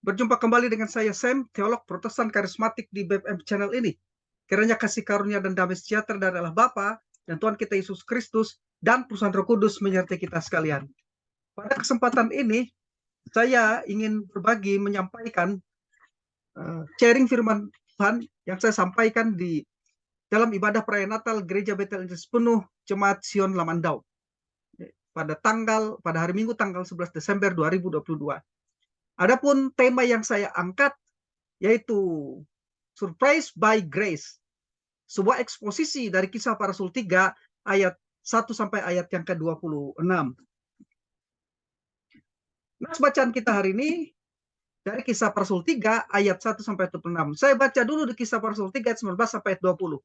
Berjumpa kembali dengan saya Sam, teolog Protestan Karismatik di BFM channel ini. Kiranya kasih karunia dan damai sejahtera dari Allah Bapa dan Tuhan kita Yesus Kristus dan perusahaan Roh Kudus menyertai kita sekalian. Pada kesempatan ini, saya ingin berbagi, menyampaikan sharing firman Tuhan yang saya sampaikan di dalam ibadah perayaan Natal Gereja Betel Indah Penuh Jemaat Sion Lamandau pada hari Minggu tanggal 11 Desember 2022. Adapun tema yang saya angkat yaitu Surprise by Grace. Sebuah eksposisi dari Kisah Para Rasul 3 ayat 1 sampai ayat yang ke-26. Nas bacaan kita hari ini dari Kisah Para Rasul 3 ayat 1 sampai 26. Saya baca dulu di Kisah Para Rasul 3 ayat 19 sampai ayat 20.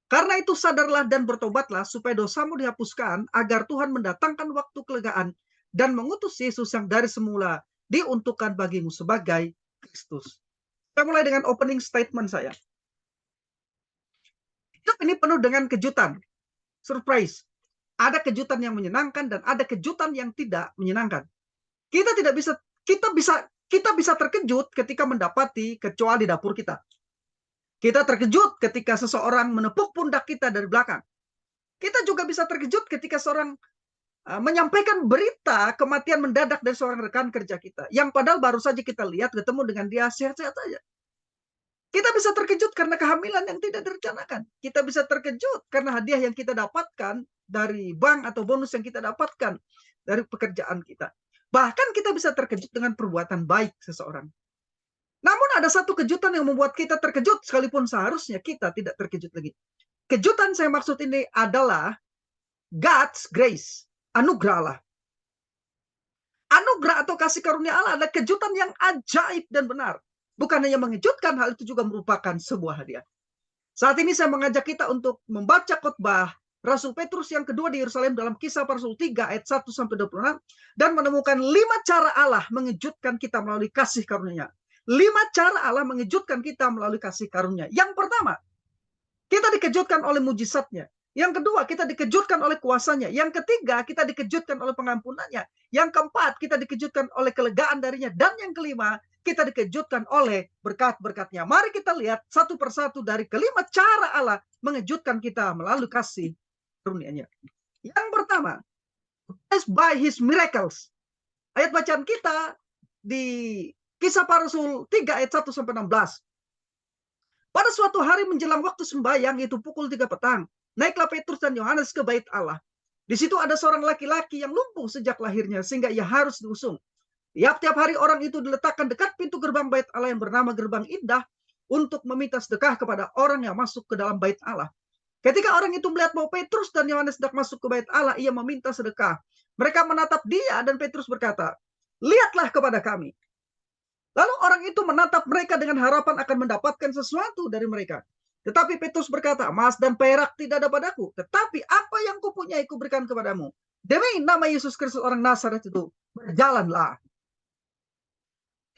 Karena itu sadarlah dan bertobatlah supaya dosamu dihapuskan, agar Tuhan mendatangkan waktu kelegaan dan mengutus Yesus yang dari semula diuntukkan bagimu sebagai Kristus. Kita mulai dengan opening statement saya. Hidup ini penuh dengan kejutan, surprise. Ada kejutan yang menyenangkan dan ada kejutan yang tidak menyenangkan. Kita bisa terkejut ketika mendapati kecoa di dapur kita. Kita terkejut ketika seseorang menepuk pundak kita dari belakang. Kita juga bisa terkejut ketika seorang menyampaikan berita kematian mendadak dari seorang rekan kerja kita, yang padahal baru saja kita lihat ketemu dengan dia sehat-sehat saja. Kita bisa terkejut karena kehamilan yang tidak direncanakan. Kita bisa terkejut karena hadiah yang kita dapatkan dari bank atau bonus yang kita dapatkan dari pekerjaan kita. Bahkan kita bisa terkejut dengan perbuatan baik seseorang. Namun ada satu kejutan yang membuat kita terkejut sekalipun seharusnya kita tidak terkejut lagi. Kejutan saya maksud ini adalah God's grace. Anugerah Allah. Anugerah atau kasih karunia Allah adalah kejutan yang ajaib dan benar. Bukan hanya mengejutkan, hal itu juga merupakan sebuah hadiah. Saat ini saya mengajak kita untuk membaca khotbah Rasul Petrus yang kedua di Yerusalem dalam Kisah Para Rasul 3 ayat 1 sampai 26 dan menemukan 5 cara Allah mengejutkan kita melalui kasih karunia. 5 cara Allah mengejutkan kita melalui kasih karunia. Yang pertama, kita dikejutkan oleh mujizatnya. Yang kedua, kita dikejutkan oleh kuasanya. Yang ketiga, kita dikejutkan oleh pengampunannya. Yang keempat, kita dikejutkan oleh kelegaan darinya. Dan yang kelima, kita dikejutkan oleh berkat-berkatnya. Mari kita lihat satu persatu dari kelima cara Allah mengejutkan kita melalui kasih karunia-Nya. Yang pertama, by His miracles. Ayat bacaan kita di Kisah Para Rasul 3 ayat 1 sampai 16. Pada suatu hari menjelang waktu sembahyang, yaitu pukul 3 petang, naiklah Petrus dan Yohanes ke bait Allah. Di situ ada seorang laki-laki yang lumpuh sejak lahirnya, sehingga ia harus diusung. Tiap-tiap hari orang itu diletakkan dekat pintu gerbang bait Allah yang bernama Gerbang Indah untuk meminta sedekah kepada orang yang masuk ke dalam bait Allah. Ketika orang itu melihat bahwa Petrus dan Yohanes hendak masuk ke bait Allah, ia meminta sedekah. Mereka menatap dia dan Petrus berkata, "Lihatlah kepada kami." Lalu orang itu menatap mereka dengan harapan akan mendapatkan sesuatu dari mereka. Tetapi Petrus berkata, "Emas dan perak tidak ada padaku, tetapi apa yang kupunyai kuberikan kepadamu. Demi nama Yesus Kristus orang Nazaret itu, berjalanlah."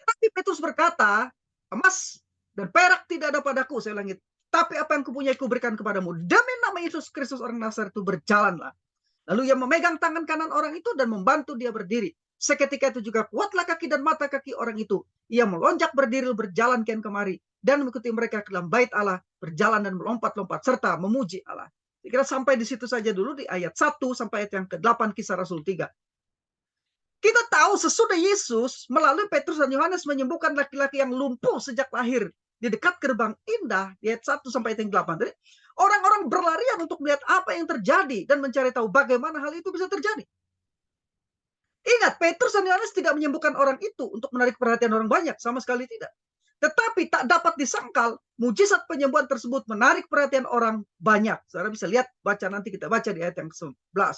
Tetapi Petrus berkata, "Emas dan perak tidak ada padaku," saya ulangi, "tapi apa yang kupunyai kuberikan kepadamu. Demi nama Yesus Kristus orang Nazaret itu, berjalanlah." Lalu ia memegang tangan kanan orang itu dan membantu dia berdiri. Seketika itu juga kuatlah kaki dan mata kaki orang itu. Ia melonjak berdiri, berjalan kian kemari, dan mengikuti mereka ke dalam bait Allah, berjalan dan melompat-lompat, serta memuji Allah. Saya kira sampai di situ saja dulu di ayat 1 sampai ayat yang ke-8 Kisah Rasul 3. Kita tahu sesudah Yesus melalui Petrus dan Yohanes menyembuhkan laki-laki yang lumpuh sejak lahir di dekat Gerbang Indah, di ayat 1 sampai ayat yang 8. Jadi, orang-orang berlarian untuk melihat apa yang terjadi dan mencari tahu bagaimana hal itu bisa terjadi. Ingat, Petrus dan Yohanes tidak menyembuhkan orang itu untuk menarik perhatian orang banyak, sama sekali tidak. Tetapi tak dapat disangkal, mujizat penyembuhan tersebut menarik perhatian orang banyak. Saudara bisa lihat, nanti kita baca di ayat yang ke-11.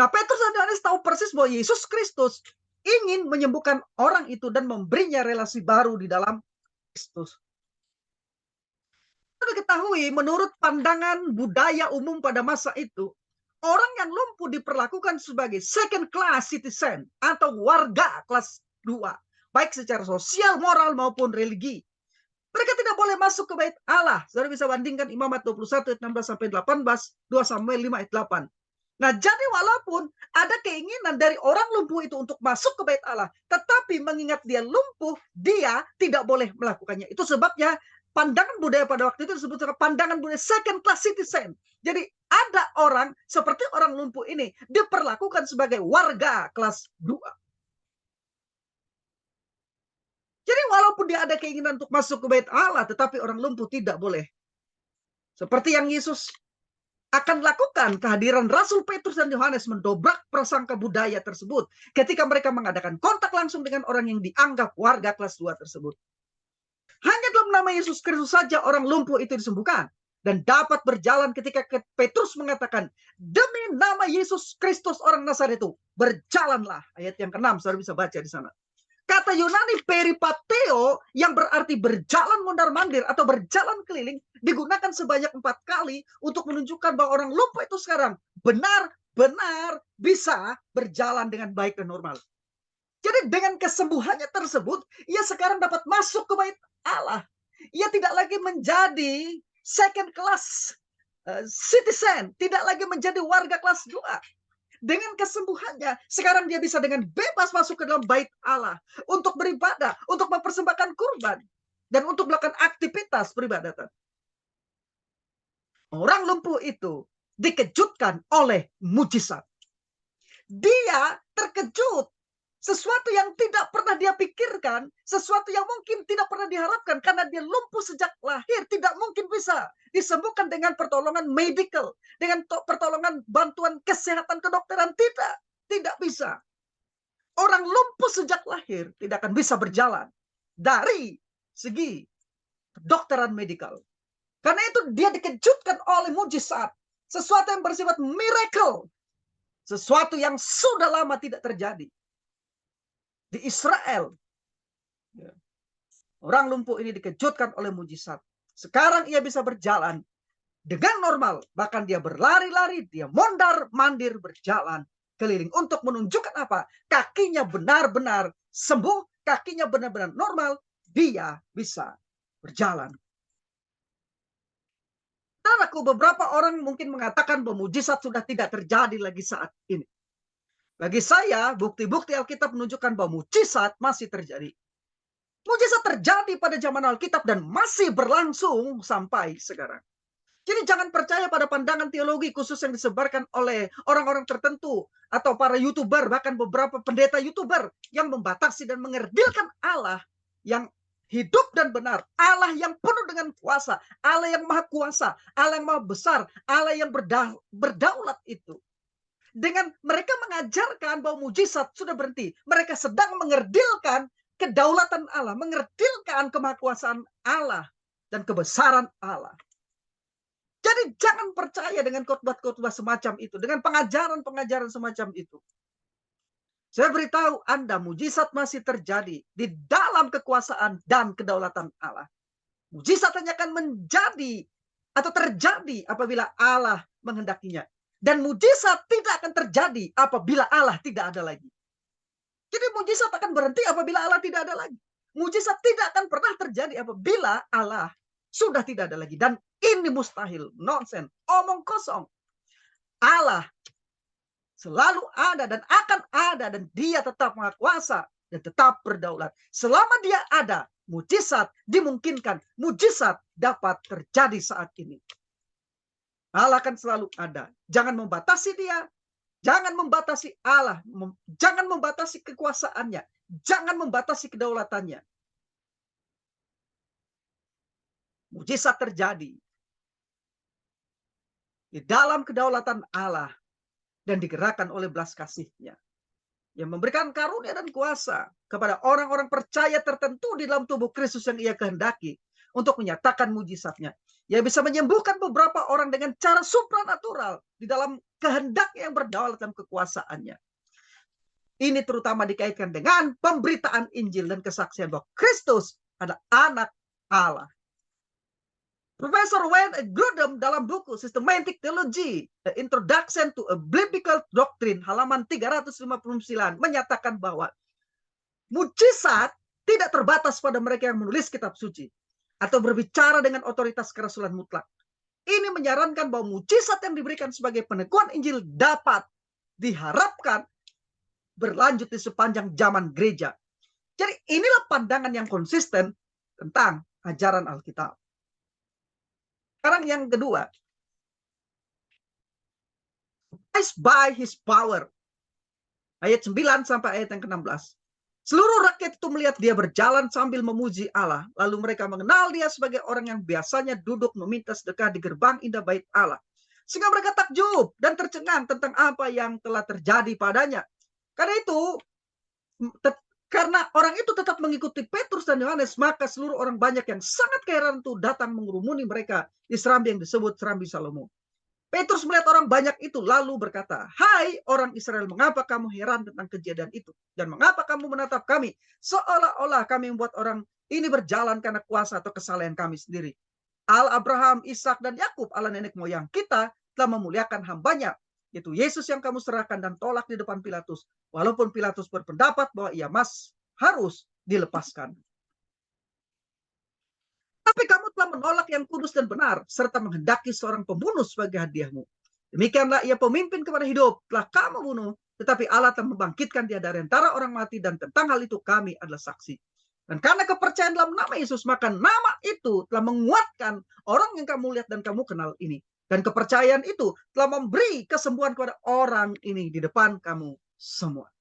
Nah, Petrus dan Yohanes tahu persis bahwa Yesus Kristus ingin menyembuhkan orang itu dan memberinya relasi baru di dalam Kristus. Kita ketahui, menurut pandangan budaya umum pada masa itu, orang yang lumpuh diperlakukan sebagai second class citizen atau warga kelas 2, baik secara sosial, moral maupun religi. Mereka tidak boleh masuk ke bait Allah. Saudara bisa bandingkan Imamat 21 ayat 16 sampai 18, 2 Samuel 5 ayat 8. Nah, jadi walaupun ada keinginan dari orang lumpuh itu untuk masuk ke bait Allah, tetapi mengingat dia lumpuh, dia tidak boleh melakukannya. Itu sebabnya pandangan budaya pada waktu itu disebut dengan pandangan budaya second class citizen. Jadi ada orang seperti orang lumpuh ini diperlakukan sebagai warga kelas 2. Jadi walaupun dia ada keinginan untuk masuk ke bait Allah, tetapi orang lumpuh tidak boleh. Seperti yang Yesus akan lakukan, kehadiran Rasul Petrus dan Yohanes mendobrak prasangka budaya tersebut ketika mereka mengadakan kontak langsung dengan orang yang dianggap warga kelas 2 tersebut. Hanya dalam nama Yesus Kristus saja orang lumpuh itu disembuhkan dan dapat berjalan ketika Petrus mengatakan, demi nama Yesus Kristus orang Nazaret itu, berjalanlah. Ayat yang ke-6, saudara bisa baca di sana. Kata Yunani peripateo yang berarti berjalan mondar-mandir atau berjalan keliling digunakan sebanyak 4 kali untuk menunjukkan bahwa orang lumpuh itu sekarang benar-benar bisa berjalan dengan baik dan normal. Jadi dengan kesembuhannya tersebut, ia sekarang dapat masuk ke bait Allah. Ia tidak lagi menjadi second class citizen, tidak lagi menjadi warga kelas 2. Dengan kesembuhannya, sekarang dia bisa dengan bebas masuk ke dalam bait Allah untuk beribadah, untuk mempersembahkan kurban, dan untuk melakukan aktivitas peribadatan. Orang lumpuh itu dikejutkan oleh mujizat. Dia terkejut. Sesuatu yang tidak pernah dia pikirkan, sesuatu yang mungkin tidak pernah diharapkan, karena dia lumpuh sejak lahir, tidak mungkin bisa disembuhkan dengan pertolongan medical, dengan pertolongan bantuan kesehatan kedokteran, tidak bisa. Orang lumpuh sejak lahir tidak akan bisa berjalan dari segi kedokteran medikal. Karena itu dia dikejutkan oleh mujizat, sesuatu yang bersifat miracle, sesuatu yang sudah lama tidak terjadi. Di Israel, orang lumpuh ini dikejutkan oleh mujizat. Sekarang ia bisa berjalan dengan normal. Bahkan dia berlari-lari, dia mondar-mandir berjalan keliling. Untuk menunjukkan apa? Kakinya benar-benar sembuh, kakinya benar-benar normal, dia bisa berjalan. Saudaraku, beberapa orang mungkin mengatakan bahwa mujizat sudah tidak terjadi lagi saat ini. Bagi saya, bukti-bukti Alkitab menunjukkan bahwa mujizat masih terjadi. Mujizat terjadi pada zaman Alkitab dan masih berlangsung sampai sekarang. Jadi jangan percaya pada pandangan teologi khusus yang disebarkan oleh orang-orang tertentu atau para YouTuber, bahkan beberapa pendeta YouTuber yang membatasi dan mengerdilkan Allah yang hidup dan benar, Allah yang penuh dengan kuasa, Allah yang maha kuasa, Allah yang maha besar, Allah yang berdaulat itu. Dengan mereka mengajarkan bahwa mujizat sudah berhenti. Mereka sedang mengerdilkan kedaulatan Allah, mengerdilkan kemahakuasaan Allah dan kebesaran Allah. Jadi jangan percaya dengan khotbah-khotbah semacam itu, dengan pengajaran-pengajaran semacam itu. Saya beritahu Anda, mujizat masih terjadi di dalam kekuasaan dan kedaulatan Allah. Mujizat hanya akan menjadi atau terjadi apabila Allah menghendakinya. Dan mujizat tidak akan terjadi apabila Allah tidak ada lagi. Jadi mujizat akan berhenti apabila Allah tidak ada lagi. Mujizat tidak akan pernah terjadi apabila Allah sudah tidak ada lagi. Dan ini mustahil, nonsen, omong kosong. Allah selalu ada dan akan ada, dan dia tetap maha kuasa dan tetap berdaulat. Selama dia ada, mujizat dimungkinkan. Mujizat dapat terjadi saat ini. Allah akan selalu ada. Jangan membatasi dia. Jangan membatasi Allah. Jangan membatasi kekuasaannya. Jangan membatasi kedaulatannya. Mujizat terjadi di dalam kedaulatan Allah dan digerakkan oleh belas kasih-Nya yang memberikan karunia dan kuasa kepada orang-orang percaya tertentu di dalam tubuh Kristus yang ia kehendaki untuk menyatakan mujizatnya. Ia bisa menyembuhkan beberapa orang dengan cara supranatural di dalam kehendak yang berdaulat dalam kekuasaannya. Ini terutama dikaitkan dengan pemberitaan Injil dan kesaksian bahwa Kristus adalah anak Allah. Profesor Wayne Grudem dalam buku Systematic Theology, The Introduction to a Biblical Doctrine, halaman 359, menyatakan bahwa mujizat tidak terbatas pada mereka yang menulis kitab suci atau berbicara dengan otoritas kerasulan mutlak. ini menyarankan bahwa mujizat yang diberikan sebagai peneguhan Injil dapat diharapkan berlanjut di sepanjang zaman gereja. Jadi inilah pandangan yang konsisten tentang ajaran Alkitab. Sekarang yang kedua, by his power. Ayat 9 sampai ayat yang ke-16. Seluruh rakyat itu melihat dia berjalan sambil memuji Allah. Lalu mereka mengenal dia sebagai orang yang biasanya duduk meminta sedekah di gerbang indah bait Allah. Sehingga mereka takjub dan tercengang tentang apa yang telah terjadi padanya. Karena itu, karena orang itu tetap mengikuti Petrus dan Yohanes, maka seluruh orang banyak yang sangat keheranan itu datang mengurumuni mereka di serambi yang disebut serambi Salomo. Petrus melihat orang banyak itu lalu berkata, "Hai orang Israel, mengapa kamu heran tentang kejadian itu? Dan mengapa kamu menatap kami seolah-olah kami membuat orang ini berjalan karena kuasa atau kesalahan kami sendiri? Allah Abraham, Ishak dan Yakub, Allah nenek moyang kita, telah memuliakan hambanya, yaitu Yesus yang kamu serahkan dan tolak di depan Pilatus, walaupun Pilatus berpendapat bahwa ia harus dilepaskan. Tapi kamu telah menolak yang kudus dan benar, serta menghendaki seorang pembunuh sebagai hadiahmu. Demikianlah ia pemimpin kepada hidup, telah kamu bunuh, tetapi Allah telah membangkitkan dia dari antara orang mati, dan tentang hal itu kami adalah saksi. Dan karena kepercayaan dalam nama Yesus, maka nama itu telah menguatkan orang yang kamu lihat dan kamu kenal ini. Dan kepercayaan itu telah memberi kesembuhan kepada orang ini di depan kamu semua.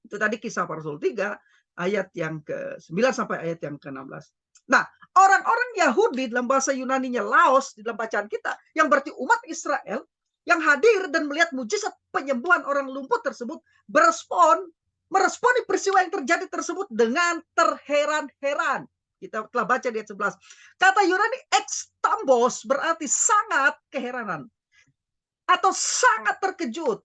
Itu tadi Kisah Para Rasul 3, ayat yang ke-9 sampai ayat yang ke-16. Nah, orang-orang Yahudi dalam bahasa Yunaninya Laos, di dalam bacaan kita, yang berarti umat Israel, yang hadir dan melihat mujizat penyembuhan orang lumpuh tersebut, meresponi peristiwa yang terjadi tersebut dengan terheran-heran. Kita telah baca di ayat 11. Kata Yunani ekstambos berarti sangat keheranan atau sangat terkejut.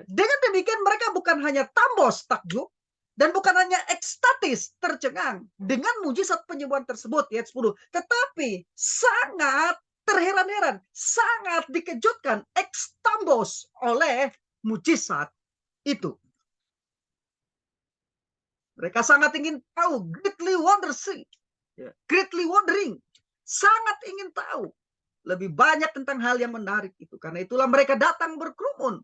Dengan demikian mereka bukan hanya tambos takjub, dan bukan hanya ekstatis tercengang dengan mujizat penyembuhan tersebut, ayat 10, tetapi sangat terheran-heran, sangat dikejutkan, ekstambos oleh mujizat itu. Mereka sangat ingin tahu, greatly wondering, sangat ingin tahu lebih banyak tentang hal yang menarik itu. Karena itulah mereka datang berkerumun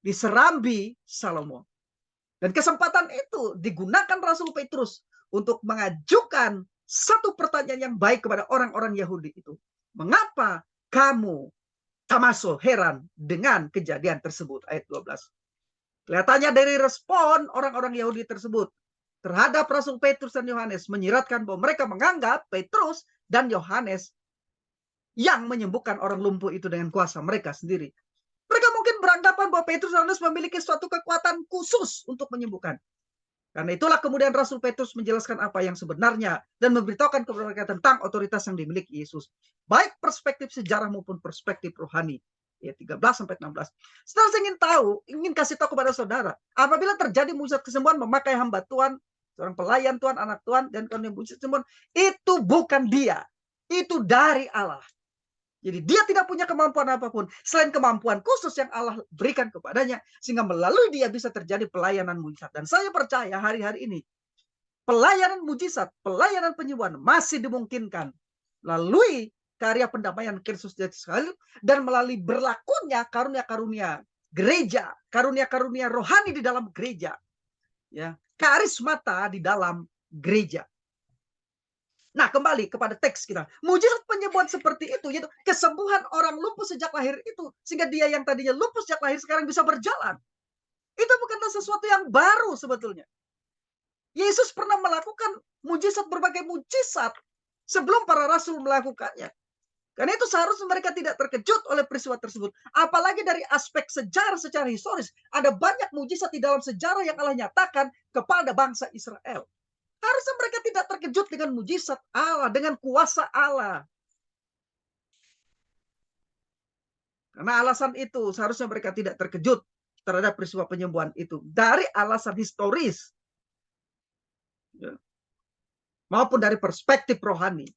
di serambi Salomo. Dan kesempatan itu digunakan Rasul Petrus untuk mengajukan satu pertanyaan yang baik kepada orang-orang Yahudi itu. Mengapa kamu tamaso heran dengan kejadian tersebut? Ayat 12. Kelihatannya dari respon orang-orang Yahudi tersebut terhadap Rasul Petrus dan Yohanes menyiratkan bahwa mereka menganggap Petrus dan Yohanes yang menyembuhkan orang lumpuh itu dengan kuasa mereka sendiri. Mereka mungkin beranggapan bahwa Petrus dan Yohanes memiliki suatu kekuatan khusus untuk menyembuhkan. Karena itulah kemudian Rasul Petrus menjelaskan apa yang sebenarnya dan memberitahukan kepada mereka tentang otoritas yang dimiliki Yesus. Baik perspektif sejarah maupun perspektif rohani. Ya, 13-16. Saudara, saya ingin kasih tahu kepada saudara, apabila terjadi mujizat kesembuhan memakai hamba Tuhan, seorang pelayan Tuhan, anak Tuhan, dan kemudian mujizat kesembuhan, itu bukan dia. Itu dari Allah. Jadi dia tidak punya kemampuan apapun selain kemampuan khusus yang Allah berikan kepadanya, sehingga melalui dia bisa terjadi pelayanan mujizat. Dan saya percaya hari-hari ini pelayanan mujizat, pelayanan penyembuhan masih dimungkinkan melalui karya pendamaian Kristus Yesus dan melalui berlakunya karunia-karunia gereja, karunia-karunia rohani di dalam gereja, ya, karismata di dalam gereja. Nah, kembali kepada teks kita. Mujizat penyembuhan seperti itu, yaitu kesembuhan orang lumpuh sejak lahir itu, sehingga dia yang tadinya lumpuh sejak lahir sekarang bisa berjalan. Itu bukanlah sesuatu yang baru sebetulnya. Yesus pernah melakukan berbagai mujizat sebelum para rasul melakukannya. Karena itu seharusnya mereka tidak terkejut oleh peristiwa tersebut. Apalagi dari aspek sejarah secara historis. Ada banyak mujizat di dalam sejarah yang Allah nyatakan kepada bangsa Israel. Harusnya mereka tidak terkejut dengan mujizat Allah, dengan kuasa Allah. Karena alasan itu seharusnya mereka tidak terkejut terhadap peristiwa penyembuhan itu. Dari alasan historis. Ya. Maupun dari perspektif rohani.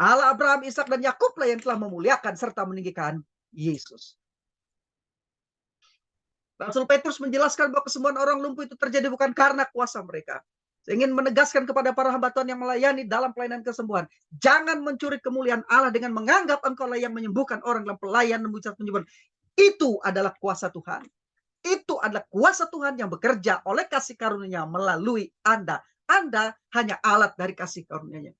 Allah Abraham, Ishak dan Yakub lah yang telah memuliakan serta meninggikan Yesus. Rasul Petrus menjelaskan bahwa kesembuhan orang lumpuh itu terjadi bukan karena kuasa mereka, Saya ingin menegaskan kepada para hamba Tuhan yang melayani dalam pelayanan kesembuhan. Jangan mencuri kemuliaan Allah dengan menganggap engkau lah yang menyembuhkan orang dalam pelayanan mujizat penyembuhan. Itu adalah kuasa Tuhan. Itu adalah kuasa Tuhan yang bekerja oleh kasih karunia melalui Anda. Anda hanya alat dari kasih karunia-Nya.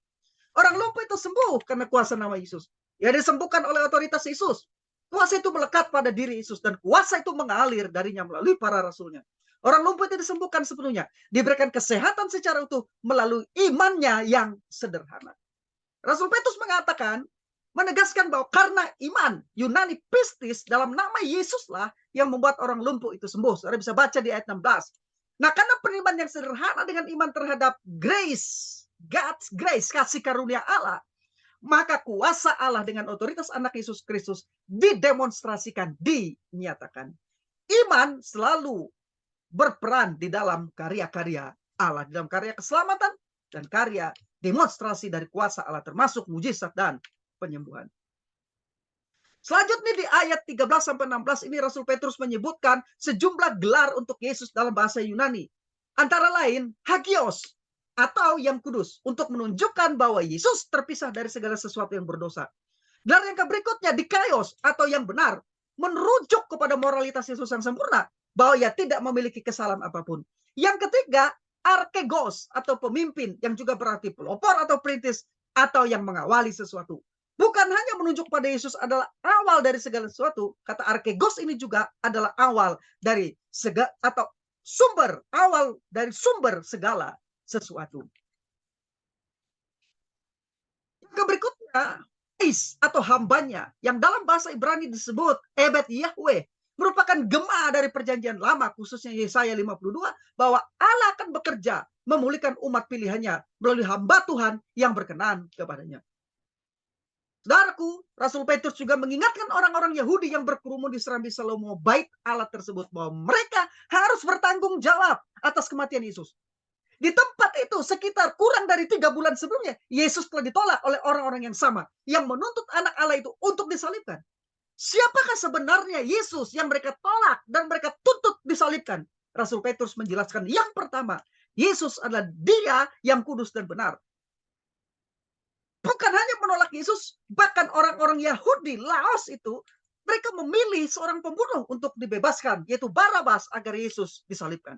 Orang lumpuh itu sembuh karena kuasa nama Yesus. Ya, disembuhkan oleh otoritas Yesus. Kuasa itu melekat pada diri Yesus dan kuasa itu mengalir darinya melalui para rasulnya. Orang lumpuh itu disembuhkan sepenuhnya, diberikan kesehatan secara utuh melalui imannya yang sederhana. Rasul Petrus mengatakan, menegaskan bahwa karena iman Yunani pistis dalam nama Yesuslah yang membuat orang lumpuh itu sembuh. Saudara bisa baca di ayat 16. Nah, karena beriman yang sederhana dengan iman terhadap grace, God's grace, kasih karunia Allah, maka kuasa Allah dengan otoritas anak Yesus Kristus didemonstrasikan, dinyatakan. Iman selalu berperan di dalam karya-karya Allah, di dalam karya keselamatan dan karya demonstrasi dari kuasa Allah, termasuk mujizat dan penyembuhan. Selanjutnya di ayat 13-16 ini Rasul Petrus menyebutkan sejumlah gelar untuk Yesus dalam bahasa Yunani. Antara lain hagios atau yang kudus, untuk menunjukkan bahwa Yesus terpisah dari segala sesuatu yang berdosa. Gelar yang berikutnya dikaios atau yang benar, merujuk kepada moralitas Yesus yang sempurna, bahwa ia tidak memiliki kesalahan apapun. Yang ketiga, arkegos atau pemimpin, yang juga berarti pelopor atau perintis atau yang mengawali sesuatu. Bukan hanya menunjuk pada Yesus adalah awal dari segala sesuatu, kata arkegos ini juga adalah awal dari segala atau sumber, awal dari sumber segala sesuatu. Yang berikutnya, atau hambanya, yang dalam bahasa Ibrani disebut Ebed Yahweh, merupakan gema dari perjanjian lama, khususnya Yesaya 52, bahwa Allah akan bekerja memulihkan umat pilihannya melalui hamba Tuhan yang berkenan kepadanya. Saudaraku, Rasul Petrus juga mengingatkan orang-orang Yahudi yang berkerumun di serambi Salomo bait Allah tersebut, bahwa mereka harus bertanggung jawab atas kematian Yesus. Di tempat itu sekitar kurang dari 3 bulan sebelumnya, Yesus telah ditolak oleh orang-orang yang sama, yang menuntut anak Allah itu untuk disalibkan. Siapakah sebenarnya Yesus yang mereka tolak dan mereka tuntut disalibkan? Rasul Petrus menjelaskan yang pertama, Yesus adalah Dia yang kudus dan benar. Bukan hanya menolak Yesus, bahkan orang-orang Yahudi Laos itu, mereka memilih seorang pembunuh untuk dibebaskan, yaitu Barabas, agar Yesus disalibkan.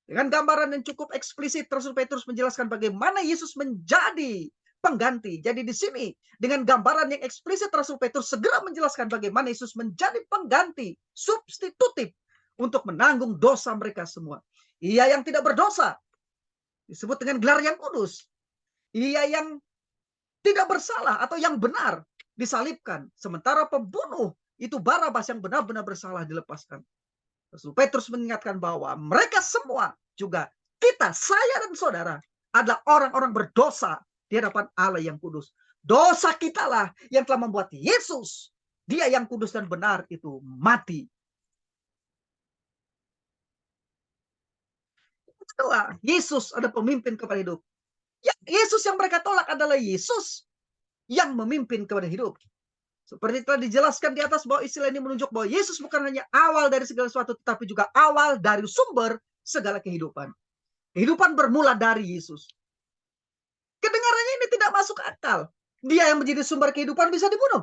Dengan gambaran yang cukup eksplisit, Rasul Petrus menjelaskan bagaimana Yesus menjadi pengganti. Jadi di sini, dengan gambaran yang eksplisit, Rasul Petrus segera menjelaskan bagaimana Yesus menjadi pengganti, substitutif, untuk menanggung dosa mereka semua. Ia yang tidak berdosa, disebut dengan gelar yang kudus. Ia yang tidak bersalah atau yang benar, disalibkan. Sementara pembunuh, itu Barabas yang benar-benar bersalah, dilepaskan. Rasul Petrus mengingatkan bahwa mereka semua juga, kita, saya dan saudara, adalah orang-orang berdosa di hadapan Allah yang kudus. Dosa kitalah yang telah membuat Yesus, Dia yang kudus dan benar itu, mati. Kedua, Yesus ada pemimpin kepada hidup. Ya, Yesus yang mereka tolak adalah Yesus yang memimpin kepada hidup. Seperti telah dijelaskan di atas, bahwa istilah ini menunjuk bahwa Yesus bukan hanya awal dari segala sesuatu, tetapi juga awal dari sumber segala kehidupan. Kehidupan bermula dari Yesus. Kedengarannya ini tidak masuk akal. Dia yang menjadi sumber kehidupan bisa dibunuh.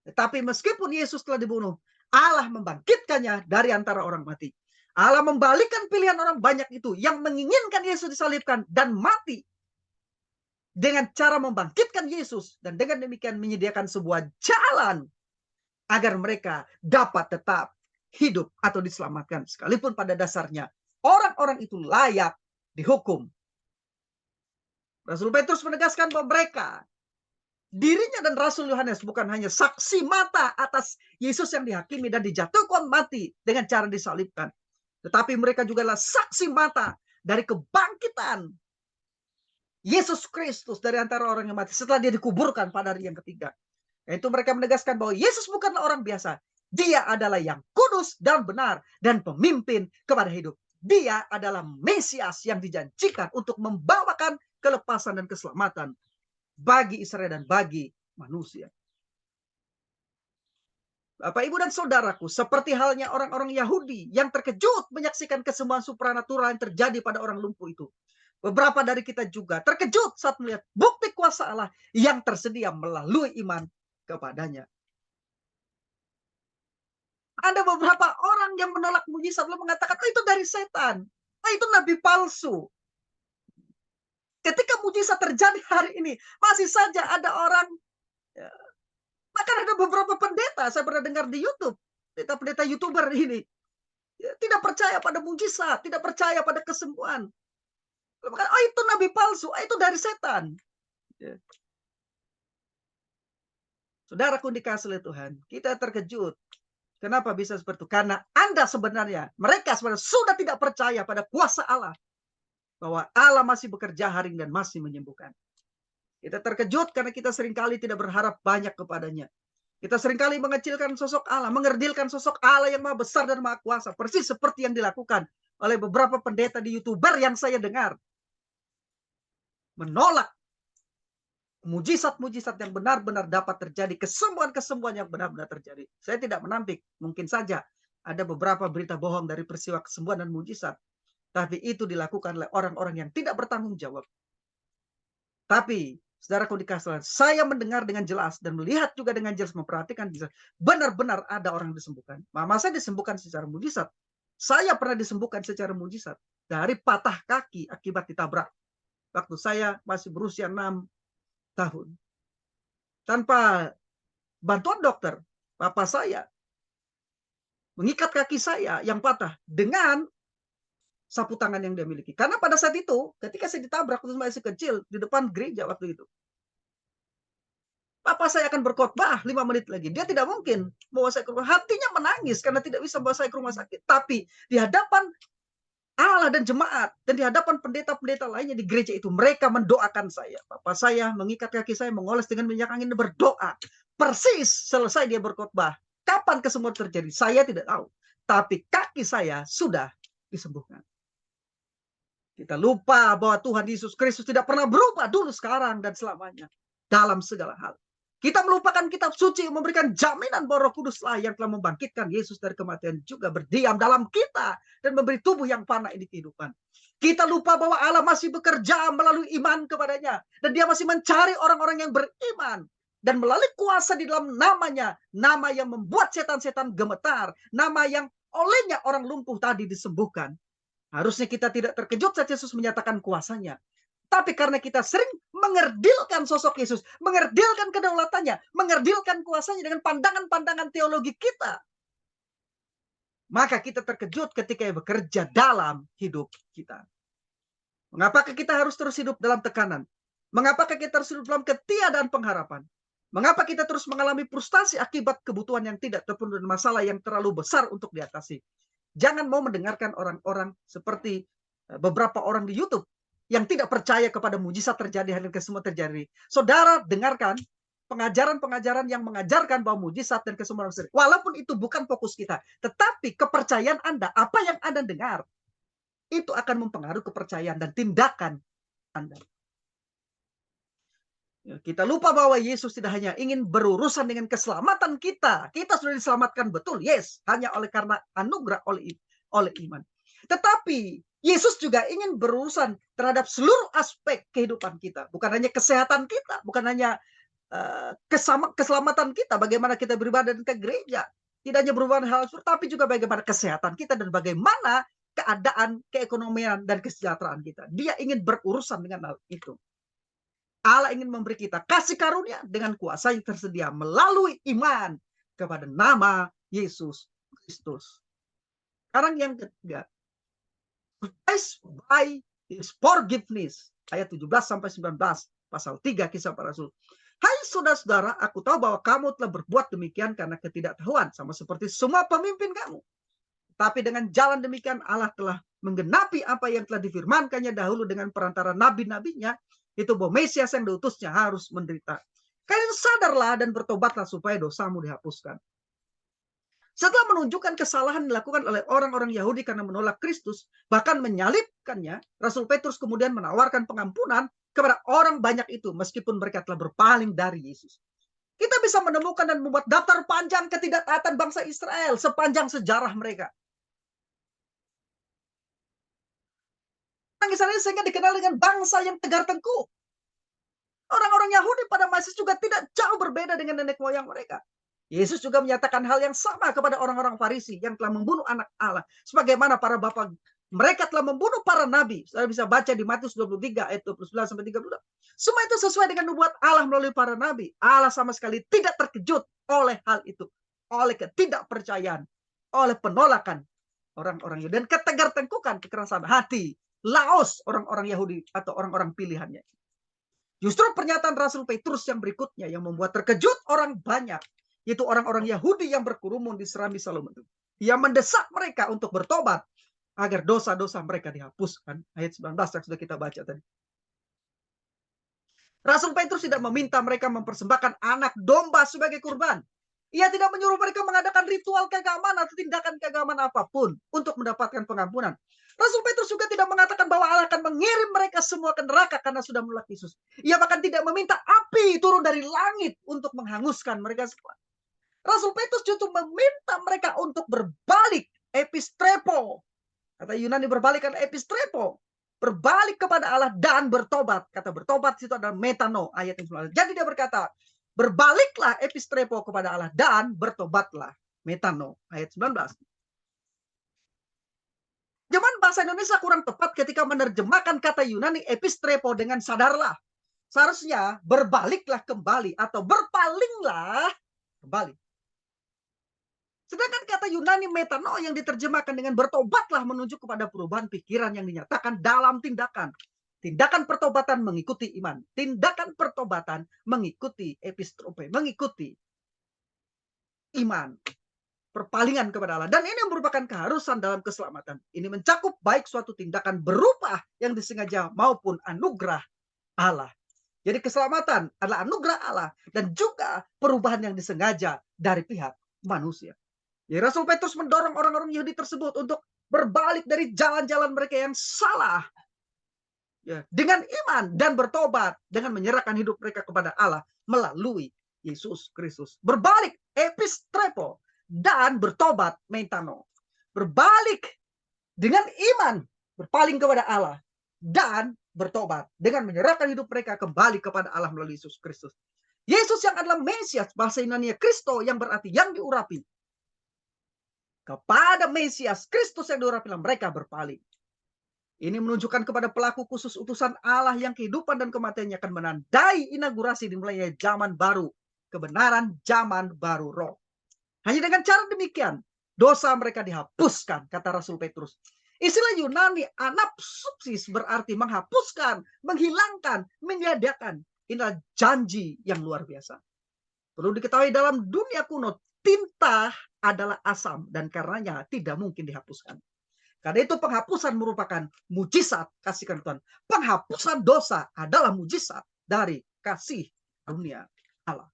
Tetapi meskipun Yesus telah dibunuh, Allah membangkitkannya dari antara orang mati. Allah membalikkan pilihan orang banyak itu yang menginginkan Yesus disalibkan dan mati, dengan cara membangkitkan Yesus, dan dengan demikian menyediakan sebuah jalan agar mereka dapat tetap hidup atau diselamatkan, sekalipun pada dasarnya orang-orang itu layak dihukum. Rasul Petrus menegaskan bahwa mereka, dirinya dan Rasul Yohanes, bukan hanya saksi mata atas Yesus yang dihakimi dan dijatuhkan mati dengan cara disalibkan, tetapi mereka juga adalah saksi mata dari kebangkitan Yesus Kristus dari antara orang yang mati setelah dia dikuburkan pada hari yang ketiga. Yaitu mereka menegaskan bahwa Yesus bukanlah orang biasa. Dia adalah yang kudus dan benar dan pemimpin kepada hidup. Dia adalah Mesias yang dijanjikan untuk membawakan kelepasan dan keselamatan bagi Israel dan bagi manusia. Bapak, Ibu, dan saudaraku, seperti halnya orang-orang Yahudi yang terkejut menyaksikan kesembuhan supranatural yang terjadi pada orang lumpuh itu, Beberapa dari kita juga terkejut saat melihat bukti kuasa Allah yang tersedia melalui iman kepadanya. Ada beberapa orang yang menolak mujizat lalu mengatakan, "Oh, itu dari setan. Oh, itu nabi palsu." Ketika mujizat terjadi hari ini, masih saja ada orang, ya, bahkan ada beberapa pendeta, saya pernah dengar di YouTube, pendeta-pendeta YouTuber ini, ya, tidak percaya pada mujizat, tidak percaya pada kesembuhan. Oh, itu nabi palsu, oh, itu dari setan. Ya. Saudaraku dikasih oleh Tuhan, kita terkejut. Kenapa bisa seperti itu? Karena mereka sebenarnya sudah tidak percaya pada kuasa Allah. Bahwa Allah masih bekerja hari dan masih menyembuhkan. Kita terkejut karena kita seringkali tidak berharap banyak kepadanya. Kita seringkali mengecilkan sosok Allah, mengerdilkan sosok Allah yang maha besar dan maha kuasa. Persis seperti yang dilakukan oleh beberapa pendeta di YouTuber yang saya dengar. Menolak mujizat-mujizat yang benar-benar dapat terjadi, kesembuhan-kesembuhan yang benar-benar terjadi. Saya tidak menampik, mungkin saja ada beberapa berita bohong dari peristiwa kesembuhan dan mujizat. Tapi itu dilakukan oleh orang-orang yang tidak bertanggung jawab. Tapi, saudaraku dikasih, saya mendengar dengan jelas dan melihat juga dengan jelas, memperhatikan jelas, benar-benar ada orang disembuhkan. Mama saya disembuhkan secara mujizat. Saya pernah disembuhkan secara mujizat dari patah kaki akibat ditabrak. Waktu saya masih berusia 6 tahun. Tanpa bantuan dokter, papa saya mengikat kaki saya yang patah dengan sapu tangan yang dia miliki. Karena pada saat itu, ketika saya ditabrak waktu masih kecil di depan gereja waktu itu, papa saya akan berkhotbah 5 menit lagi. Dia tidak mungkin bawa saya ke rumah. Hatinya menangis karena tidak bisa bawa saya ke rumah sakit. Tapi di hadapan Allah dan jemaat dan di hadapan pendeta-pendeta lainnya di gereja itu, mereka mendoakan saya. Papa saya mengikat kaki saya, mengoles dengan minyak angin, berdoa. Persis selesai dia berkhotbah. Kapan kesembuhan terjadi? Saya tidak tahu. Tapi kaki saya sudah disembuhkan. Kita lupa bahwa Tuhan Yesus Kristus tidak pernah berubah dulu, sekarang, dan selamanya. Dalam segala hal. Kita melupakan kitab suci yang memberikan jaminan bahwa Roh Kudus lah yang telah membangkitkan Yesus dari kematian juga berdiam dalam kita dan memberi tubuh yang panah ini kehidupan. Kita lupa bahwa Allah masih bekerja melalui iman kepadanya dan dia masih mencari orang-orang yang beriman dan melalui kuasa di dalam namanya, nama yang membuat setan-setan gemetar, nama yang olehnya orang lumpuh tadi disembuhkan. Harusnya kita tidak terkejut saat Yesus menyatakan kuasanya. Tapi karena kita sering mengerdilkan sosok Yesus, mengerdilkan kedaulatannya, mengerdilkan kuasanya dengan pandangan-pandangan teologi kita, maka kita terkejut ketika ia bekerja dalam hidup kita. Mengapakah kita harus terus hidup dalam tekanan? Mengapakah kita harus hidup dalam ketiadaan pengharapan? Mengapa kita terus mengalami frustasi akibat kebutuhan yang tidak terpenuhi dan masalah yang terlalu besar untuk diatasi? Jangan mau mendengarkan orang-orang seperti beberapa orang di YouTube yang tidak percaya kepada mujizat terjadi, hal kesemua terjadi. Saudara dengarkan pengajaran-pengajaran yang mengajarkan bahwa mujizat dan kesembuhan terjadi. Walaupun itu bukan fokus kita, tetapi kepercayaan Anda, apa yang Anda dengar, itu akan mempengaruhi kepercayaan dan tindakan Anda. Kita lupa bahwa Yesus tidak hanya ingin berurusan dengan keselamatan kita. Kita sudah diselamatkan, betul, yes, hanya oleh karena anugerah oleh iman. Tetapi Yesus juga ingin berurusan terhadap seluruh aspek kehidupan kita. Bukan hanya kesehatan kita, bukan hanya keselamatan kita, bagaimana kita beribadah dan ke gereja. Tidak hanya berhubungan hal itu, tapi juga bagaimana kesehatan kita dan bagaimana keadaan keekonomian dan kesejahteraan kita. Dia ingin berurusan dengan hal itu. Allah ingin memberi kita kasih karunia dengan kuasa yang tersedia melalui iman kepada nama Yesus Kristus. Sekarang yang ketiga, by his forgiveness, ayat 17-19, pasal 3 Kisah Para Rasul. Hai saudara-saudara, aku tahu bahwa kamu telah berbuat demikian karena ketidaktahuan, sama seperti semua pemimpin kamu. Tapi dengan jalan demikian Allah telah menggenapi apa yang telah difirmankannya dahulu dengan perantara nabi-nabinya, itu bahwa Mesias yang diutusnya harus menderita. Kalian sadarlah dan bertobatlah supaya dosamu dihapuskan. Setelah menunjukkan kesalahan dilakukan oleh orang-orang Yahudi karena menolak Kristus, bahkan menyalibkannya, Rasul Petrus kemudian menawarkan pengampunan kepada orang banyak itu, meskipun mereka telah berpaling dari Yesus. Kita bisa menemukan dan membuat daftar panjang ketidaktaatan bangsa Israel sepanjang sejarah mereka. Orang Israel sehingga dikenal dengan bangsa yang tegar tengkuk. Orang-orang Yahudi pada masa juga tidak jauh berbeda dengan nenek moyang mereka. Yesus juga menyatakan hal yang sama kepada orang-orang Farisi yang telah membunuh anak Allah. Sebagaimana para bapak mereka telah membunuh para nabi. Saya bisa baca di Matius 23 ayat 29 sampai 32. Semua itu sesuai dengan nubuat Allah melalui para nabi. Allah sama sekali tidak terkejut oleh hal itu. Oleh ketidakpercayaan. Oleh penolakan orang-orang Yahudi. Dan ketegar-tengkukan kekerasan hati. Laos orang-orang Yahudi atau orang-orang pilihannya. Justru pernyataan Rasul Petrus yang berikutnya yang membuat terkejut orang banyak. Yaitu orang-orang Yahudi yang berkerumun di Serambi Salomo. Yang mendesak mereka untuk bertobat. Agar dosa-dosa mereka dihapuskan. Ayat 19 yang sudah kita baca tadi. Rasul Petrus tidak meminta mereka mempersembahkan anak domba sebagai kurban. Ia tidak menyuruh mereka mengadakan ritual keagamaan atau tindakan keagamaan apapun untuk mendapatkan pengampunan. Rasul Petrus juga tidak mengatakan bahwa Allah akan mengirim mereka semua ke neraka karena sudah menolak Yesus. Ia bahkan tidak meminta api turun dari langit untuk menghanguskan mereka semua. Rasul Petrus justru meminta mereka untuk berbalik, epistrepo. Kata Yunani berbalik kan epistrepo. Berbalik kepada Allah dan bertobat. Kata bertobat itu adalah metano, ayat yang 19. Jadi dia berkata, berbaliklah epistrepo kepada Allah dan bertobatlah, metano, ayat 19. Zaman bahasa Indonesia kurang tepat ketika menerjemahkan kata Yunani epistrepo dengan sadarlah. Seharusnya berbaliklah kembali atau berpalinglah kembali. Sedangkan kata Yunani metano yang diterjemahkan dengan bertobatlah menunjuk kepada perubahan pikiran yang dinyatakan dalam tindakan. Tindakan pertobatan mengikuti iman. Tindakan pertobatan mengikuti epistrope, mengikuti iman. Perpalingan kepada Allah. Dan ini merupakan keharusan dalam keselamatan. Ini mencakup baik suatu tindakan berubah yang disengaja maupun anugerah Allah. Jadi keselamatan adalah anugerah Allah dan juga perubahan yang disengaja dari pihak manusia. Ya, Rasul Petrus mendorong orang-orang Yahudi tersebut untuk berbalik dari jalan-jalan mereka yang salah. Ya, dengan iman dan bertobat. Dengan menyerahkan hidup mereka kepada Allah melalui Yesus Kristus. Berbalik, epistrepo. Dan bertobat, metano. Berbalik dengan iman. Berpaling kepada Allah. Dan bertobat. Dengan menyerahkan hidup mereka kembali kepada Allah melalui Yesus Kristus. Yesus yang adalah Mesias. Bahasa Yunani Kristo yang berarti yang diurapi. Kepada Mesias Kristus yang diurapi mereka berpaling. Ini menunjukkan kepada pelaku khusus utusan Allah yang kehidupan dan kematiannya akan menandai inaugurasi dimulainya zaman baru. Kebenaran zaman baru roh. Hanya dengan cara demikian, dosa mereka dihapuskan, kata Rasul Petrus. Istilah Yunani anapsupsis berarti menghapuskan, menghilangkan, meniadakan. Inilah janji yang luar biasa. Perlu diketahui dalam dunia kuno, tinta adalah asam dan karenanya tidak mungkin dihapuskan. Karena itu penghapusan merupakan mujizat kasih karunia Tuhan. Penghapusan dosa adalah mujizat dari kasih karunia Allah.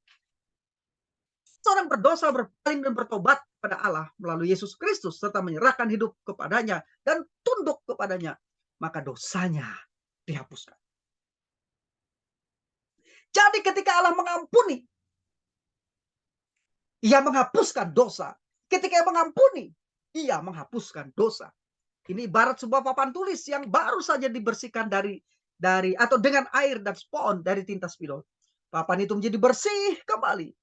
Seorang berdosa berpaling dan bertobat kepada Allah melalui Yesus Kristus serta menyerahkan hidup kepadanya dan tunduk kepadanya, maka dosanya dihapuskan. Jadi ketika Allah mengampuni, Ia menghapuskan dosa. Ketika Ia mengampuni, Ia menghapuskan dosa. Ini ibarat sebuah papan tulis yang baru saja dibersihkan dari atau dengan air dan spon dari tinta spidol. Papan itu menjadi bersih kembali.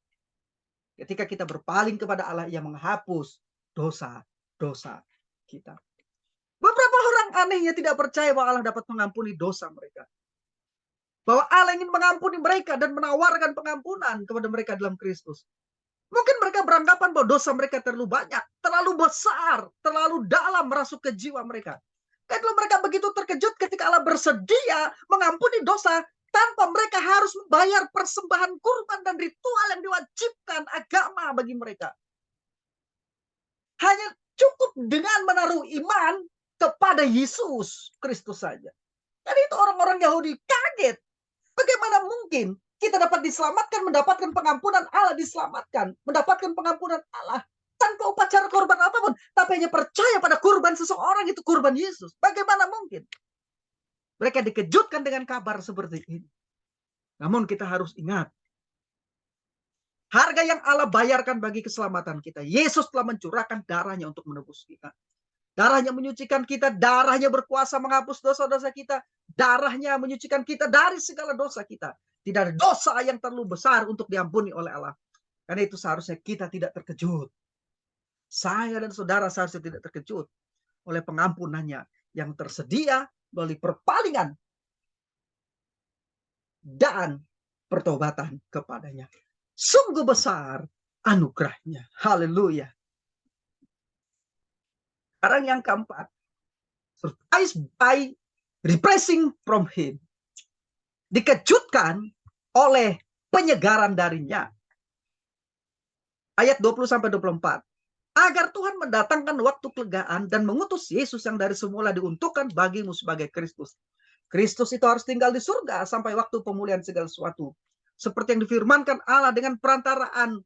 Ketika kita berpaling kepada Allah, Ia menghapus dosa-dosa kita. Beberapa orang anehnya tidak percaya bahwa Allah dapat mengampuni dosa mereka. Bahwa Allah ingin mengampuni mereka dan menawarkan pengampunan kepada mereka dalam Kristus. Mungkin mereka beranggapan bahwa dosa mereka terlalu banyak, terlalu besar, terlalu dalam merasuk ke jiwa mereka. Karena mereka begitu terkejut ketika Allah bersedia mengampuni dosa tanpa mereka harus membayar persembahan kurban dan ritual yang diwajibkan agama bagi mereka. Hanya cukup dengan menaruh iman kepada Yesus Kristus saja. Jadi itu orang-orang Yahudi kaget. Bagaimana mungkin kita dapat diselamatkan, mendapatkan pengampunan Allah, diselamatkan, mendapatkan pengampunan Allah tanpa upacara korban apapun, tapi hanya percaya pada kurban seseorang, itu kurban Yesus. Bagaimana mungkin? Mereka dikejutkan dengan kabar seperti ini. Namun kita harus ingat, harga yang Allah bayarkan bagi keselamatan kita. Yesus telah mencurahkan darahnya untuk menebus kita. Darahnya menyucikan kita, darahnya berkuasa menghapus dosa-dosa kita, darahnya menyucikan kita dari segala dosa kita. Tidak ada dosa yang terlalu besar untuk diampuni oleh Allah. Karena itu seharusnya kita tidak terkejut. Saya dan saudara seharusnya tidak terkejut oleh pengampunannya yang tersedia melalui perpalingan dan pertobatan kepadanya. Sungguh besar anugerahnya. Haleluya. Sekarang yang keempat, surprised by refreshing from him. Dikejutkan oleh penyegaran darinya. Ayat 20-24. Agar Tuhan mendatangkan waktu kelegaan dan mengutus Yesus yang dari semula diuntukkan bagimu sebagai Kristus. Kristus itu harus tinggal di surga sampai waktu pemulihan segala sesuatu. Seperti yang difirmankan Allah dengan perantaraan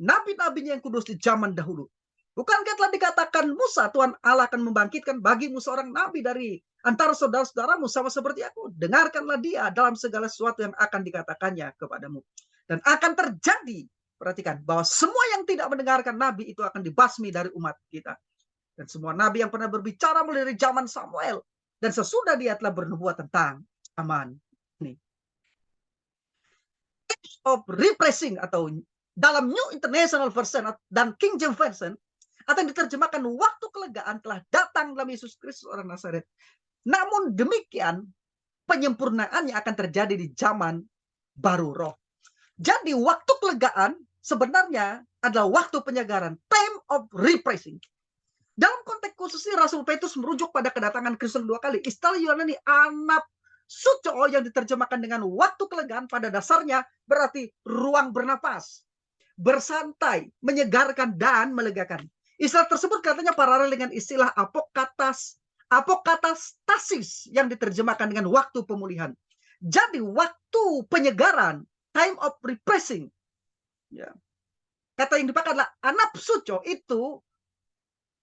nabi-nabinya yang kudus di zaman dahulu. Bukankah telah dikatakan Musa, Tuhan Allah akan membangkitkan bagimu seorang nabi dari antara saudara-saudaramu sama seperti aku. Dengarkanlah dia dalam segala sesuatu yang akan dikatakannya kepadamu. Dan akan terjadi, perhatikan, bahwa semua yang tidak mendengarkan nabi itu akan dibasmi dari umat kita. Dan semua nabi yang pernah berbicara mulai dari zaman Samuel dan sesudah dia telah bernubuat tentang zaman ini. Tips of repressing atau dalam New International Version dan King James Version atau diterjemahkan waktu kelegaan telah datang dalam Yesus Kristus orang Nazaret. Namun demikian penyempurnaannya akan terjadi di zaman baru roh. Jadi waktu kelegaan sebenarnya adalah waktu penyegaran, time of repressing. Dalam konteks khusus ini Rasul Petrus merujuk pada kedatangan Kristus dua kali. Istilah Yunani anapsucho yang diterjemahkan dengan waktu kelegaan pada dasarnya berarti ruang bernapas, bersantai, menyegarkan dan melegakan. Istilah tersebut katanya paralel dengan istilah apokatastasis yang diterjemahkan dengan waktu pemulihan. Jadi waktu penyegaran, time of repressing, ya. Kata yang dipakai adalah anapsucho itu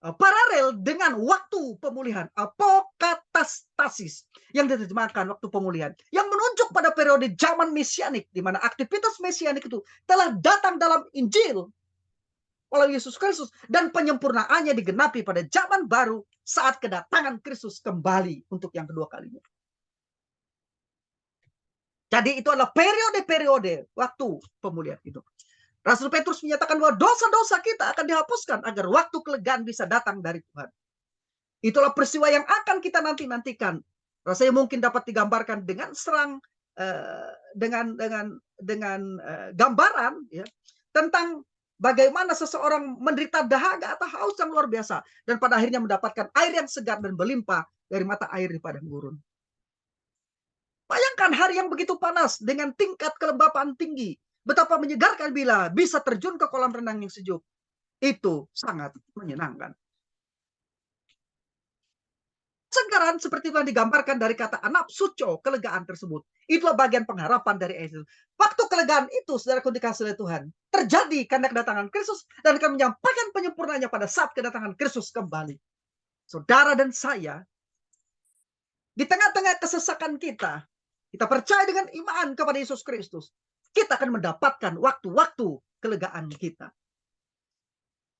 paralel dengan waktu pemulihan, apokatastasis yang diterjemahkan waktu pemulihan, yang menunjuk pada periode zaman mesianik di mana aktivitas mesianik itu telah datang dalam Injil oleh Yesus Kristus dan penyempurnaannya digenapi pada zaman baru saat kedatangan Kristus kembali untuk yang kedua kalinya. Jadi itu adalah periode-periode waktu pemulihan itu. Rasul Petrus menyatakan bahwa dosa-dosa kita akan dihapuskan agar waktu kelegaan bisa datang dari Tuhan. Itulah peristiwa yang akan kita nantikan. Rasanya mungkin dapat digambarkan dengan gambaran ya, tentang bagaimana seseorang menderita dahaga atau haus yang luar biasa dan pada akhirnya mendapatkan air yang segar dan berlimpah dari mata air di padang gurun. Bayangkan hari yang begitu panas dengan tingkat kelembapan tinggi. Betapa menyegarkan bila bisa terjun ke kolam renang yang sejuk. Itu sangat menyenangkan. Sekarang seperti yang digambarkan dari kata anapsucho, kelegaan tersebut. Itulah bagian pengharapan dari Yesus. Waktu kelegaan itu, saudara dikasihi oleh Tuhan, terjadi karena kedatangan Kristus dan akan menyampaikan penyempurnaannya pada saat kedatangan Kristus kembali. Saudara dan saya, di tengah-tengah kesesakan kita percaya dengan iman kepada Yesus Kristus. Kita akan mendapatkan waktu-waktu kelegaan kita.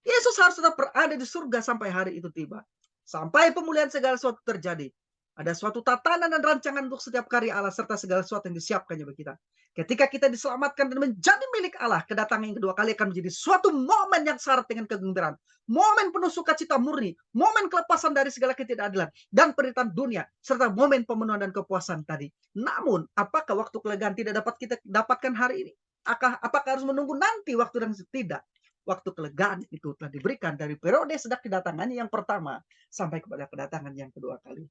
Yesus harus tetap berada di surga sampai hari itu tiba. Sampai pemulihan segala sesuatu terjadi. Ada suatu tatanan dan rancangan untuk setiap karya Allah serta segala sesuatu yang disiapkannya bagi kita. Ketika kita diselamatkan dan menjadi milik Allah, kedatangan yang kedua kali akan menjadi suatu momen yang syarat dengan kegembiraan. Momen penuh sukacita murni, momen kelepasan dari segala ketidakadilan dan penderitaan dunia, serta momen pemenuhan dan kepuasan tadi. Namun, apakah waktu kelegaan tidak dapat kita dapatkan hari ini? Apakah harus menunggu nanti waktu dan tidak? Waktu kelegaan itu telah diberikan dari periode sejak kedatangannya yang pertama sampai kepada kedatangan yang kedua kali.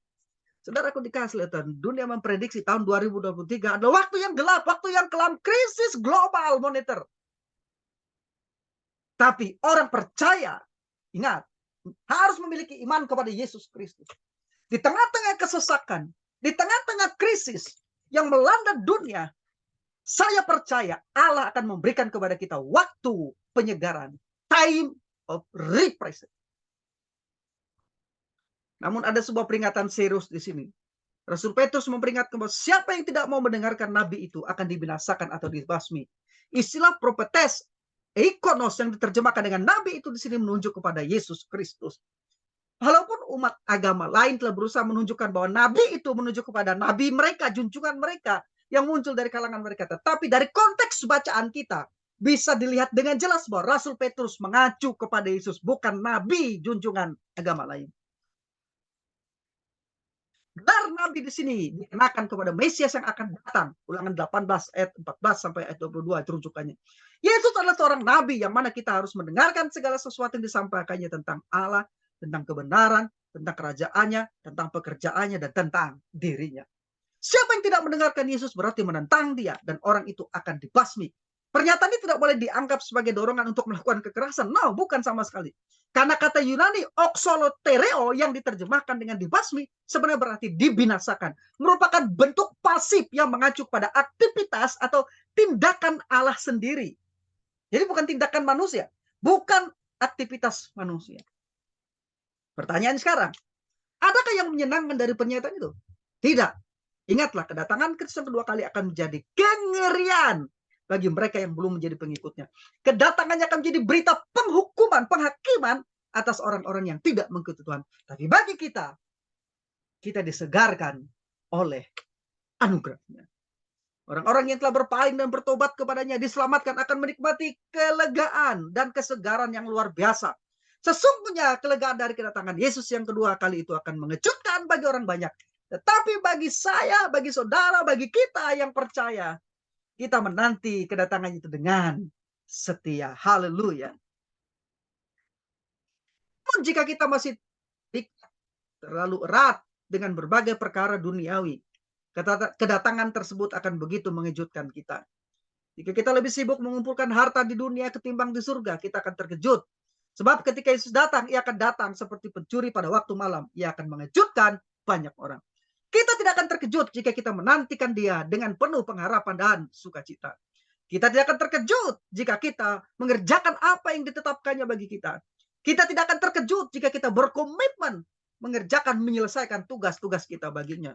Saudaraku dikasih Tuhan, dunia memprediksi tahun 2023 adalah waktu yang gelap, waktu yang kelam, krisis global moneter. Tapi orang percaya, ingat, harus memiliki iman kepada Yesus Kristus. Di tengah-tengah kesesakan, di tengah-tengah krisis yang melanda dunia, saya percaya Allah akan memberikan kepada kita waktu penyegaran, time of refreshing. Namun ada sebuah peringatan serius di sini. Rasul Petrus memperingatkan bahwa siapa yang tidak mau mendengarkan nabi itu akan dibinasakan atau dibasmi. Istilah prophetes, ikonos yang diterjemahkan dengan nabi itu di sini menunjuk kepada Yesus Kristus. Walaupun umat agama lain telah berusaha menunjukkan bahwa nabi itu menuju kepada nabi mereka, junjungan mereka yang muncul dari kalangan mereka. Tetapi dari konteks bacaan kita bisa dilihat dengan jelas bahwa Rasul Petrus mengacu kepada Yesus, bukan nabi junjungan agama lain. Gelar nabi di sini dikenakan kepada Mesias yang akan datang. Ulangan 18 ayat 14 sampai ayat 22 itu rujukannya. Yesus adalah seorang nabi yang mana kita harus mendengarkan segala sesuatu yang disampaikannya tentang Allah, tentang kebenaran, tentang kerajaannya, tentang pekerjaannya, dan tentang dirinya. Siapa yang tidak mendengarkan Yesus berarti menentang dia, dan orang itu akan dibasmi. Pernyataan ini tidak boleh dianggap sebagai dorongan untuk melakukan kekerasan. No, bukan sama sekali. Karena kata Yunani oxolotereo yang diterjemahkan dengan dibasmi sebenarnya berarti dibinasakan. Merupakan bentuk pasif yang mengacu pada aktivitas atau tindakan Allah sendiri. Jadi bukan tindakan manusia. Bukan aktivitas manusia. Pertanyaan sekarang, adakah yang menyenangkan dari pernyataan itu? Tidak. Ingatlah, kedatangan Kristus yang kedua kali akan menjadi kengerian bagi mereka yang belum menjadi pengikutnya. Kedatangannya akan menjadi berita penghukuman, penghakiman atas orang-orang yang tidak mengikuti Tuhan. Tapi bagi kita, kita disegarkan oleh anugerahnya. Orang-orang yang telah berpaling dan bertobat kepadanya diselamatkan akan menikmati kelegaan dan kesegaran yang luar biasa. Sesungguhnya kelegaan dari kedatangan Yesus yang kedua kali itu akan mengejutkan bagi orang banyak. Tetapi bagi saya, bagi saudara, bagi kita yang percaya, kita menanti kedatangannya itu dengan setia. Haleluya. Pun jika kita masih terlalu erat dengan berbagai perkara duniawi, kedatangan tersebut akan begitu mengejutkan kita. Jika kita lebih sibuk mengumpulkan harta di dunia ketimbang di surga, kita akan terkejut. Sebab ketika Yesus datang, ia akan datang seperti pencuri pada waktu malam. Ia akan mengejutkan banyak orang. Kita tidak akan terkejut jika kita menantikan dia dengan penuh pengharapan dan sukacita. Kita tidak akan terkejut jika kita mengerjakan apa yang ditetapkannya bagi kita. Kita tidak akan terkejut jika kita berkomitmen mengerjakan, menyelesaikan tugas-tugas kita baginya.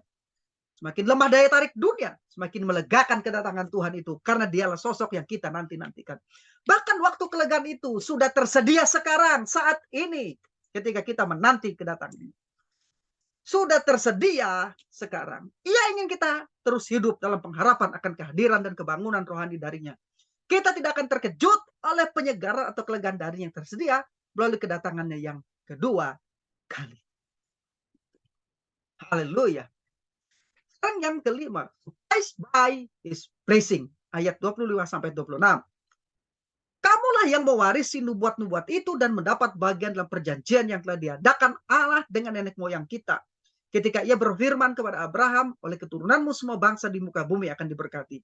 Semakin lemah daya tarik dunia, semakin melegakan kedatangan Tuhan itu. Karena dialah sosok yang kita nanti-nantikan. Bahkan waktu kelegaan itu sudah tersedia sekarang, saat ini. Ketika kita menanti kedatangan. Sudah tersedia sekarang. Ia ingin kita terus hidup dalam pengharapan akan kehadiran dan kebangunan rohani darinya. Kita tidak akan terkejut oleh penyegaran atau kelegaan dari yang tersedia melalui kedatangannya yang kedua kali. Haleluya. Sekarang yang kelima, surprised by his blessing. Ayat 25-26. Kamulah yang mewarisi nubuat-nubuat itu dan mendapat bagian dalam perjanjian yang telah diadakan Allah dengan nenek moyang kita. Ketika ia berfirman kepada Abraham, oleh keturunanmu semua bangsa di muka bumi akan diberkati.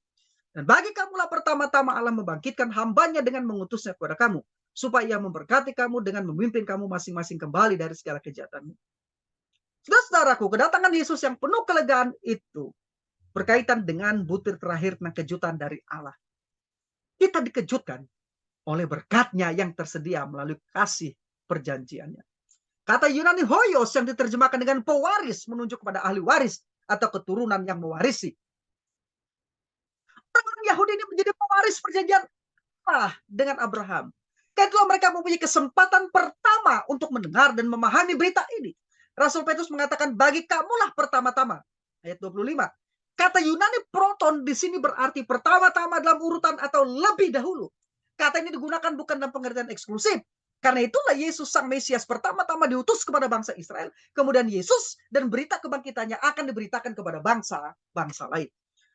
Dan bagi kamulah pertama-tama Allah membangkitkan hambanya dengan mengutusnya kepada kamu, supaya ia memberkati kamu dengan memimpin kamu masing-masing kembali dari segala kejahatanmu. Saudara-saudaraku, kedatangan Yesus yang penuh kelegaan itu berkaitan dengan butir terakhir tentang kejutan dari Allah. Kita dikejutkan oleh berkatnya yang tersedia melalui kasih perjanjiannya. Kata Yunani hoyos yang diterjemahkan dengan pewaris menunjuk kepada ahli waris atau keturunan yang mewarisi. Orang Yahudi ini menjadi pewaris perjanjian Allah dengan Abraham. Karena mereka mempunyai kesempatan pertama untuk mendengar dan memahami berita ini. Rasul Petrus mengatakan, bagi kamulah pertama-tama. Ayat 25. Kata Yunani proton di sini berarti pertama-tama dalam urutan atau lebih dahulu. Kata ini digunakan bukan dalam pengertian eksklusif. Karena itulah Yesus sang Mesias pertama-tama diutus kepada bangsa Israel. Kemudian Yesus dan berita kebangkitannya akan diberitakan kepada bangsa lain.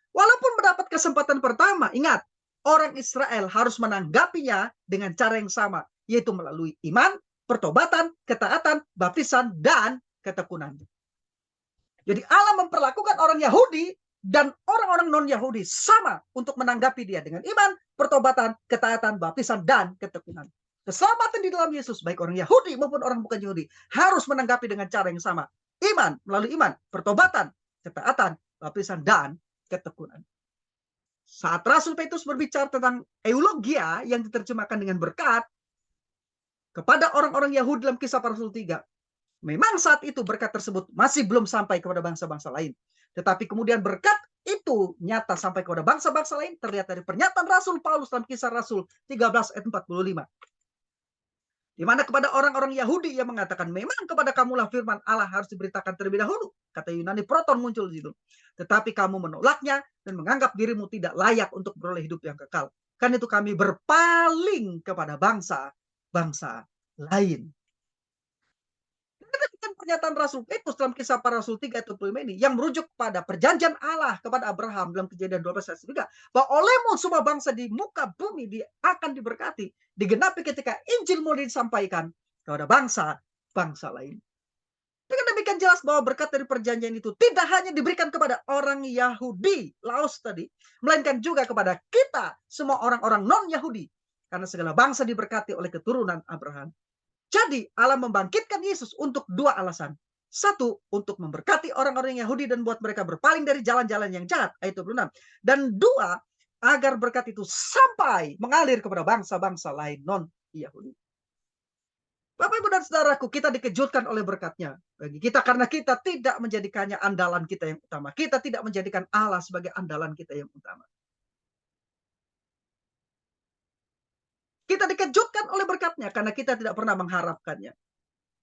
Walaupun mendapat kesempatan pertama, ingat, orang Israel harus menanggapinya dengan cara yang sama. Yaitu melalui iman, pertobatan, ketaatan, baptisan, dan ketekunan. Jadi Allah memperlakukan orang Yahudi dan orang-orang non-Yahudi sama untuk menanggapi dia dengan iman, pertobatan, ketaatan, baptisan, dan ketekunan. Keselamatan di dalam Yesus, baik orang Yahudi maupun orang bukan Yahudi, harus menanggapi dengan cara yang sama. Iman, melalui iman, pertobatan, ketaatan, baptisan, dan ketekunan. Saat Rasul Petrus berbicara tentang eulogia yang diterjemahkan dengan berkat kepada orang-orang Yahudi dalam Kisah Para Rasul 3, memang saat itu berkat tersebut masih belum sampai kepada bangsa-bangsa lain. Tetapi kemudian berkat itu nyata sampai kepada bangsa-bangsa lain terlihat dari pernyataan Rasul Paulus dalam Kisah Rasul 13 ayat 45. Di mana kepada orang-orang Yahudi yang mengatakan, memang kepada kamulah firman Allah harus diberitakan terlebih dahulu. Kata Yunani proton muncul di situ. Tetapi kamu menolaknya dan menganggap dirimu tidak layak untuk beroleh hidup yang kekal. Kan itu kami berpaling kepada bangsa lain. Kan pernyataan Rasul Petrus dalam Kisah Para Rasul 3 ayat 25 ini yang merujuk pada perjanjian Allah kepada Abraham dalam Kejadian 12 ayat 3, bahwa olehmu semua bangsa di muka bumi akan diberkati, digenapi ketika Injil mulai disampaikan kepada bangsa lain. Dengan demikian jelas bahwa berkat dari perjanjian itu tidak hanya diberikan kepada orang Yahudi, Laos tadi, melainkan juga kepada kita, semua orang-orang non-Yahudi. Karena segala bangsa diberkati oleh keturunan Abraham. Jadi Allah membangkitkan Yesus untuk dua alasan. Satu, untuk memberkati orang-orang Yahudi dan buat mereka berpaling dari jalan-jalan yang jahat, ayat 26. Dan dua, agar berkat itu sampai mengalir kepada bangsa-bangsa lain non-Yahudi. Bapak, Ibu, dan Saudaraku, kita dikejutkan oleh berkatnya bagi kita karena kita tidak menjadikannya andalan kita yang utama. Kita tidak menjadikan Allah sebagai andalan kita yang utama. Kita dikejutkan oleh berkatnya karena kita tidak pernah mengharapkannya.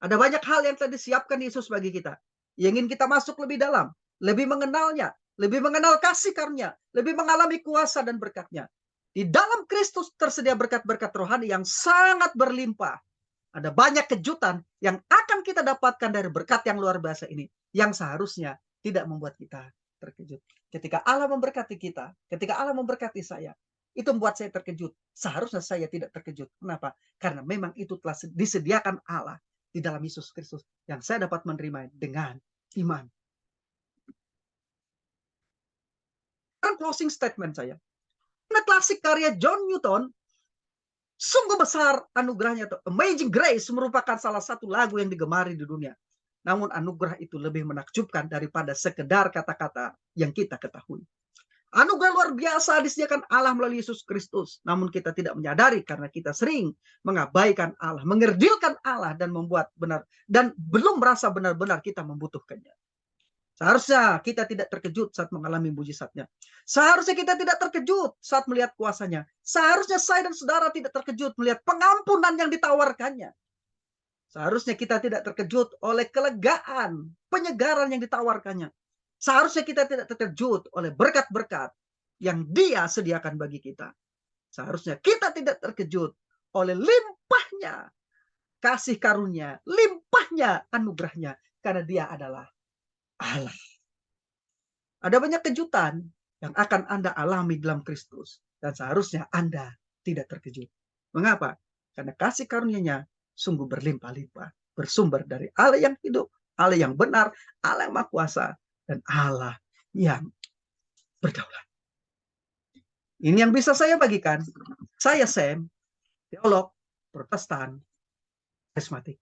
Ada banyak hal yang telah disiapkan Yesus bagi kita. Yang ingin kita masuk lebih dalam, lebih mengenalnya, lebih mengenal kasih karunia, lebih mengalami kuasa dan berkatnya. Di dalam Kristus tersedia berkat-berkat rohani yang sangat berlimpah. Ada banyak kejutan yang akan kita dapatkan dari berkat yang luar biasa ini, yang seharusnya tidak membuat kita terkejut. Ketika Allah memberkati kita, ketika Allah memberkati saya, itu membuat saya terkejut. Seharusnya saya tidak terkejut. Kenapa? Karena memang itu telah disediakan Allah di dalam Yesus Kristus yang saya dapat menerima dengan iman. Kan closing statement saya. Nah, klasik karya John Newton, sungguh besar anugerahnya. Amazing Grace merupakan salah satu lagu yang digemari di dunia. Namun anugerah itu lebih menakjubkan daripada sekedar kata-kata yang kita ketahui. Anugerah luar biasa disediakan Allah melalui Yesus Kristus. Namun kita tidak menyadari karena kita sering mengabaikan Allah, mengerdilkan Allah dan membuat benar dan belum merasa benar-benar kita membutuhkannya. Seharusnya kita tidak terkejut saat mengalami mujizatnya. Seharusnya kita tidak terkejut saat melihat kuasanya. Seharusnya saya dan saudara tidak terkejut melihat pengampunan yang ditawarkannya. Seharusnya kita tidak terkejut oleh kelegaan, penyegaran yang ditawarkannya. Seharusnya kita tidak terkejut oleh berkat-berkat yang Dia sediakan bagi kita. Seharusnya kita tidak terkejut oleh limpahnya kasih karunia, limpahnya anugerahnya, karena Dia adalah Allah. Ada banyak kejutan yang akan Anda alami dalam Kristus, dan seharusnya Anda tidak terkejut. Mengapa? Karena kasih karunia-Nya sungguh berlimpah-limpah, bersumber dari Allah yang hidup, Allah yang benar, Allah yang Maha Kuasa, dan Allah yang berdaulat. Ini yang bisa saya bagikan. Saya Sam, teolog Protestan karismatik.